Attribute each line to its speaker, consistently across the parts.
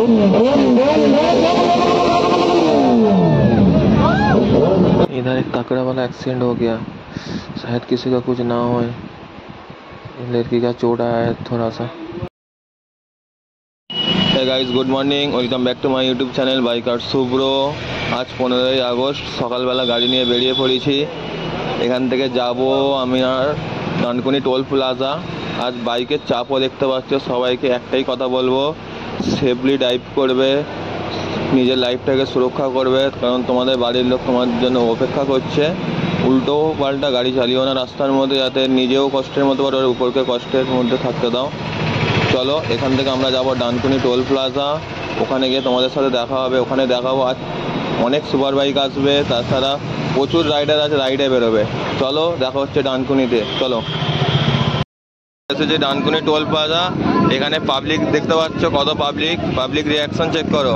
Speaker 1: इधर एक तकड़ा वाला एक्सीडेंट हो गया, शायद किसी का कुछ ना हो, लड़की का चोट आया है थोड़ा सा। Hey guys, good morning, welcome back to my YouTube channel biker Subhra. আজ 15ই আগস্ট সকালবেলা গাড়ি নিয়ে বেরিয়ে পড়েছি। এখান থেকে যাব আমি আর ডানকুনি টোল প্লাজা। আজ বাইকের চাপও দেখতে পাচ্ছ, সবাইকে একটাই কথা বলবো, সেফলি ড্রাইভ করবে, নিজের লাইফটাকে সুরক্ষা করবে, কারণ তোমাদের বাড়ির লোক তোমার জন্য অপেক্ষা করছে। উল্টো পাল্টা গাড়ি চালিও না রাস্তার মধ্যে, যাতে নিজেও কষ্টের মতো আর উপরকে কষ্টের মধ্যে থাকতে দাও। চলো, এখান থেকে আমরা যাব ডানকুনি টোল প্লাজা, ওখানে গিয়ে তোমাদের সাথে দেখা হবে। ওখানে দেখাবো আজ অনেক সুপার বাইক আসবে, তাছাড়া প্রচুর রাইডার আছে, রাইডে বেরোবে। চলো, দেখা হচ্ছে ডানকুনিতে। চলো, এসেছে ডানকুনি টোল প্লাজা। এখানে পাবলিক দেখতে পাচ্ছ, কত পাবলিক রিয়াকশন চেক করো।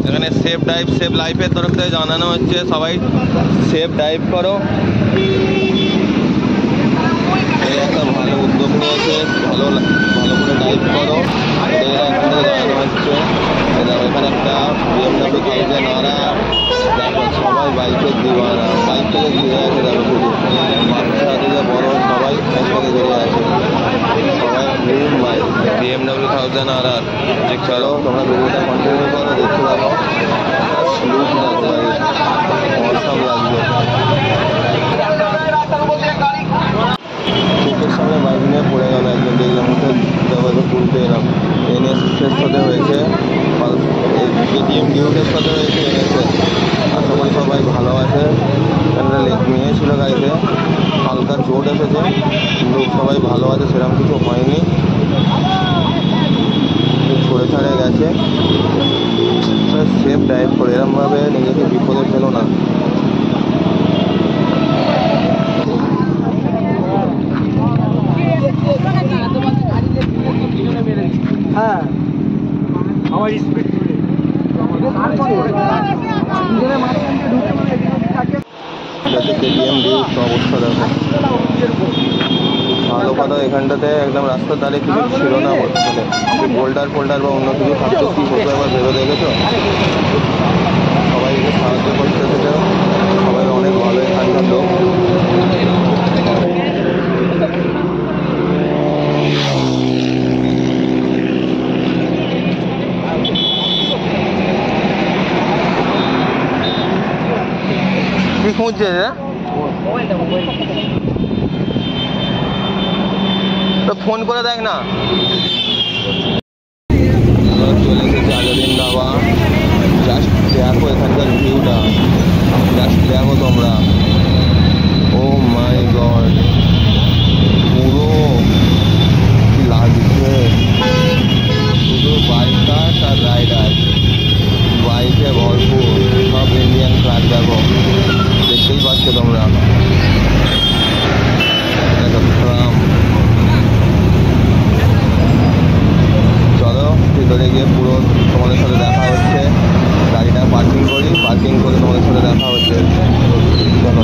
Speaker 1: এখানে সেফ ড্রাইভ, সেফ লাইফের তরফ থেকে জানানো হচ্ছে, সবাই সেফ ড্রাইভ করো। এই একটা ভালো উদ্যোগ নিয়েছে, ভালো করে ড্রাইভ করো, এখান থেকে জানানো হচ্ছে। এখানে একটা BMW 1000 দেখো, সবাই বাইকের দিওয়ানা, বাইক থেকে ঘিরে আছে, দেখো শুধু বাচ্চা থেকে বড় সবাই বাইক থেকে ঘিরে আছে, সবাই ড্রিম বাইক BMW 1000। চলো, তোমরা ভিডিওটা কন্টিনিউ করো, দেখতে পাবো লুক দেখো, অসাম লাগবে। চোখের সামনে বাইক নিয়ে পড়ে গেল একজন, দেখলাম ওকে তুলতে এলাম। NS's সাথে হয়েছে, KTM ডিউকের সাথে হয়েছে NS's। আশা করি সবাই ভালো আছে। মেয়ে ছিল গাড়িতে, হালকা চোট এসেছে, কিন্তু সবাই ভালো আছে, সেরকম কিছু হয়নি, ছড়ে ছাড়ে গেছে। সেফ ড্রাইভ করে, এরমভাবে নিজেকে বিপদে ফেলো না।
Speaker 2: হ্যাঁ, আমার স্পিড
Speaker 1: KTM ডিউক অবস্থা দেখো। ভালো কথা, এখানটাতে একদম রাস্তার ধারে কিছু ছিল না, বোল্ডার বা অন্য কিছু থাকতো, কি হতো একবার ভেবে দেখেছো? সবাইকে সাহায্য করতে থেকে সবাই অনেক ভালো এখানকার লোক। কি খুঁজছে তো ফোন করে দেখ না। চলে এসেছে আজাদিন ধাবা। জাস্ট দেখো এখানকার ভিউটা, জাস্ট দেখো তোমরা। ও মাই গড, পুরো কি লাগছে, শুধু বাইকার আর রাইডার, বাইকে ভরপুর, সব ইন্ডিয়ান ফ্ল্যাগ দেখো, দেখতেই পাচ্ছ তোমরা। চলো, ভিতরে গিয়ে পুরো তোমাদের সাথে দেখা হচ্ছে। গাড়িটা পার্কিং করি, পার্কিং করে তোমাদের সাথে দেখা হচ্ছে। চলো,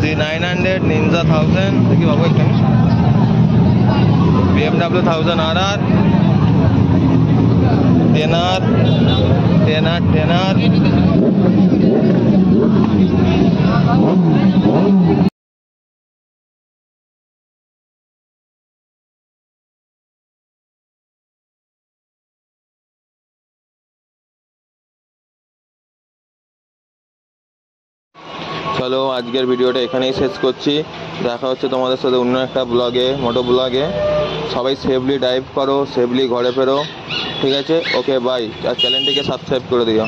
Speaker 1: Z900 Ninja 1000 দেখি বাবু, এখানে BMW 1000RR, 10R। চলো, আজকের ভিডিওটা এখানেই শেষ করছি। দেখা হচ্ছে তোমাদের সাথে অন্য একটা ব্লগে, মোটো ব্লগে। সবাই সেফলি ড্রাইভ করো, সেফলি ঘরে ফেরো, ঠিক আছে? ওকে, বাই। আর চ্যানেলটিকে সাবস্ক্রাইব করে দিও।